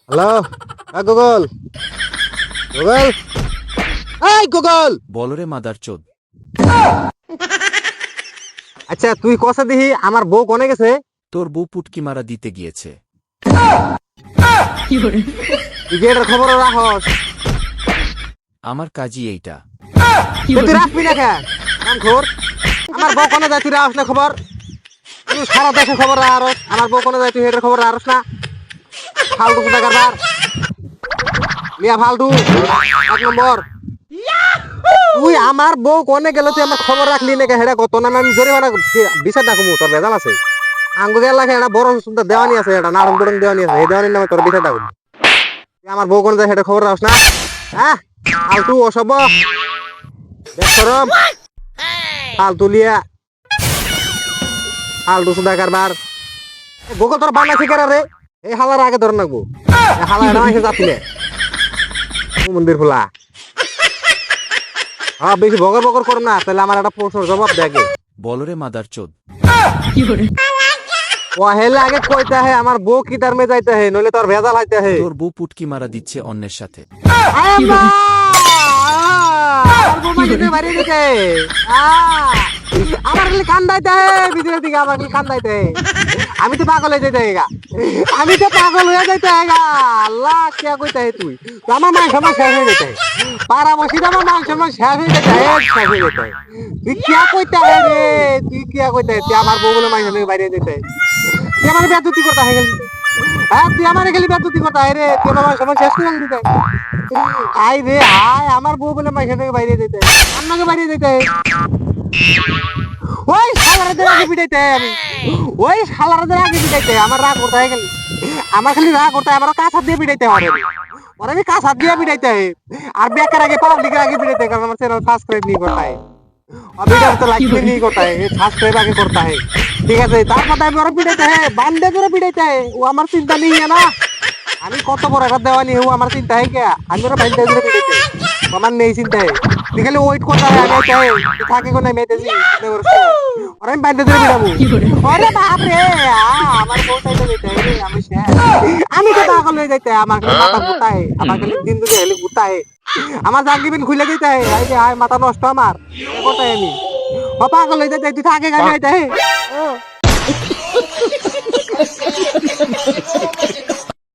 Hello, Google. Google, এই Google. বল রে মাদারচোদ। আচ্ছা তুই কষা দিহি আমার বউ কোনে গেছে? তোর বউ পুটকি মারা দিতে গিয়েছে। তুই যে এটার খবর রাখস, আমার কাজই এইটা। তুই রাখবি না কেন? কাম খোর। আমার বউ কোনে যায় তুই রাখস না খবর? তুই সারা দেশে খবর রাখস, আমার বউ কোনে যায় তুই এটার খবর রাখস না? ফালতু কোথা কারবার মিয়া, ফালতু এক নম্বর। তুই আমার বউ কোনে গেল তুই আমার খবর রাখলি না কে? হেডা কত না আমি জরিমানা বিচার ডাকবো, তোর ভেজাল আছে। আঙ্গু গেল লাগে এটা বড় সুন্দর দেওয়ানি আছে, এটা নারং বরং দেওয়ানি আছে, এই দেওয়ানির নামে তোর বিচার ডাকবো। তুই আমার বউ কোনে যায় হেডা খবর রাখস না? হ্যাঁ, ফালতু অসভ্য বেশরম ফালতু লিয়া ফালতু সুদা কারবার। গোগল তোর বানা শিকার রে, এই হালার আগে ধরে নাকবো। হালা এটা এসে যাচ্ছিলে মন্দির খোলা। হ্যাঁ, বেশি বগর বগর করো না, তাহলে আমার একটা প্রশ্নের জবাব দেখে। বল রে মাদারচোদ। ও হেলে আগে কইতা হে আমার বউ কি তার মে যাইতে হে, নইলে তোর ভেজাল হইতে হে। তোর বউ পুটকি মারা দিচ্ছে অন্যের সাথে। আমার বউ মাঝে বাড়ি দিতে আমার খালি কান্দাইতে হে, ভিতরের দিকে আমার খালি কান্দাইতে হে। আমি তো পাগল হয়ে যাইতে হেগা, আমি তো পাগল হয়ে যাইতে হেগা। আল্লাহ কে কইতে হে তুই? আমার মাংস আমার শেষ হয়ে যেতে, পাড়া মসজিদ আমার মাংস আমার শেষ হয়ে যেতে, শেষ হয়ে যেতে। তুই কে কইতে হে রে? তুই কে কইতে হে? তুই আমার বউ বলে মাংস নিয়ে বাইরে যেতে, তুই আমার বেদুতি করতে হয়ে গেলি। হ্যাঁ, তুই আমার খালি বেদুতি করতে হয় রে, তুই আমার সময় শেষ করে দিতে। আই রে আয়, আমার বউ বলে মাইখা থেকে বাইরে যেতে, আপনাকে বাইরে যেতে। ওই শালারাদের আগে পিটাইতে আমি, ওই শালারাদের আগে পিটাইতে আমার রাগ করতে হয়ে গেলি। আমার খালি রাগ করতে হয়, আমার কাছ হাত দিয়ে পিটাইতে হবে। ওরা আমি কাছ হাত দিয়ে পিটাইতে হয়, আর বেকার আগে পাবলিকের আগে পিটাইতে, কারণ আমার চ্যানেল সাবস্ক্রাইব नहीं करता है, और वीडियो तो लाइक भी नहीं करता है, सब्सक्राइब आगे करता है। ঠিক আছে, তার কথা আমি ওরা পিটাইতে হয়, বান্দে করে পিটাইতে হয়, ও আমার চিন্তা নেই না। আমি কত বড় একটা দেওয়ানি, ও আমার চিন্তা হয় কে? আমি ওরা বান্দে করে পিটাইতে হয়, আমার নেই চিন্তা হয়। তুই খালি ওয়েট করতে হয়, আমি চাই থাকে কোন আমি এতেছি ওরা আমি বান্দে করে পিটাবো। আরে বাপ রে, আমার বউ চাইতে যেতে হয় রে, আমি শেষ। আমি তো পাগল হয়ে যাইতে হয়, আমার খালি মাথা ঘুরতায়, আমার খালি দিন দুটো হেলে ঘুরতায়, আমার জাঙ্গিবিন খুলে দিতে হয়। এই যে আয় মাথা নষ্ট আমার কোথায় আমি ও পাগল হয়ে যাইতে, তুই থাকে গানে আইতে।